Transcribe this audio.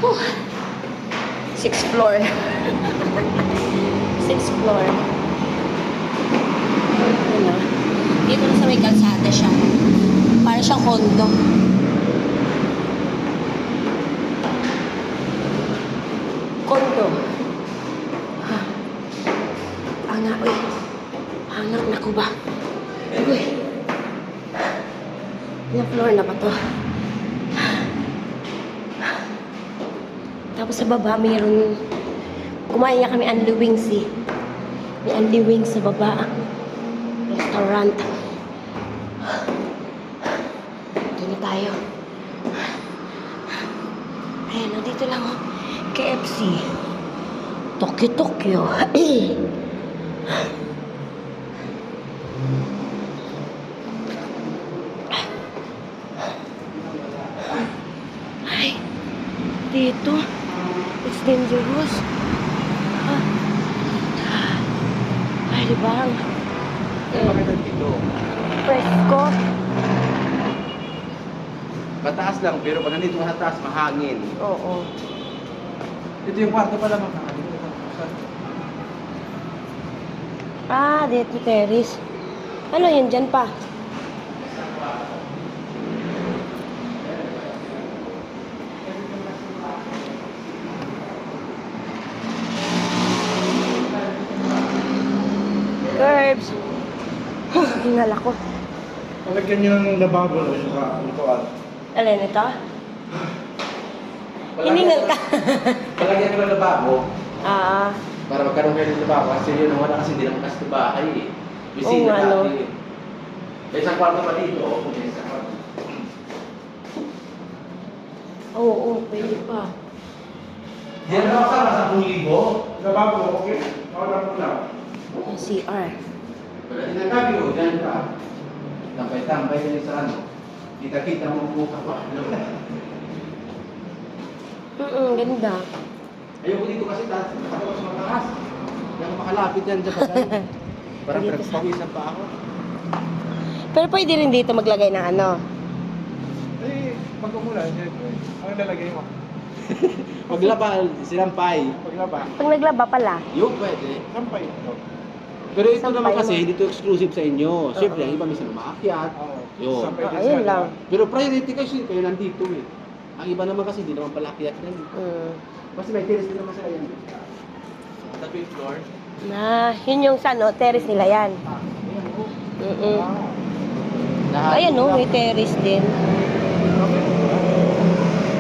Whew. 6th floor. 6th floor. Ano? Dito na sa may kalsada siya. Para siyang condo. Condo. Anak, uy. Anak na ko ba? Uy. Ilang floor na ba to? Tapos sa baba, mayroon... Kumain niya kami Anli Wings eh. May Anli Wings sa baba. Restaurant. Doon na tayo. Ayan, dito lang oh. KFC. Tokyo. Ay, dito. It's dangerous. Ay, di ba? Presko. Mataas lang, pero pag nandito sa taas, mahangin. Oo. Ito yung kwarto pala, mga Ah, dito terrace. Ano yun dyan pa? Curbs. Hingal ako. Palagyan nyo ng lababo sa lutuan. Alin ito? Hiningal ka. Palagyan ko ng lababo, Ah, para magkaroon kayo ng lababo, kasi yun ang wala kasi hindi naman kasi ito bahay eh. Bisita Oo, ano. dati. May isang kwarto pa dito, may isang kwarto. oo, pwede pa. Diyan na kasama sa 10,000. Lababo, okay? Ako na po lang. Yung CR. Wala din ang gabi o, dyan ka. Tambay-tambay ka sa ano. Kita-kita mo ang buka pa. Ganda. Ayoko dito kasi taas, ako mas mataas. Hindi ako makalapit yan dyan pa dyan. Parang Dito pinagpawisan pa ako. Pero pwede rin dito maglagay ng ano. Eh, pag umulan, yan. Ano lalagay mo? Paglaba, sinampay. Paglaba. Pag naglaba pala. Yung pwede. Sampay ito. Pero ito Sampay naman kasi, mo. hindi ito exclusive sa inyo. Siyempre, ang iba minsan umaakyat. Oo. Yun. Sampay din Ayun siya. lang. Pero priority kasi kayo nandito eh. Ang iba naman kasi, hindi naman pala akyat yan. Kasi may terrace din naman sa yan. Sa 5th floor. Yun yung sa no, terrace nila yan. Ayan, oh. Mm-mm. Lahat- Ayan no, may terrace din.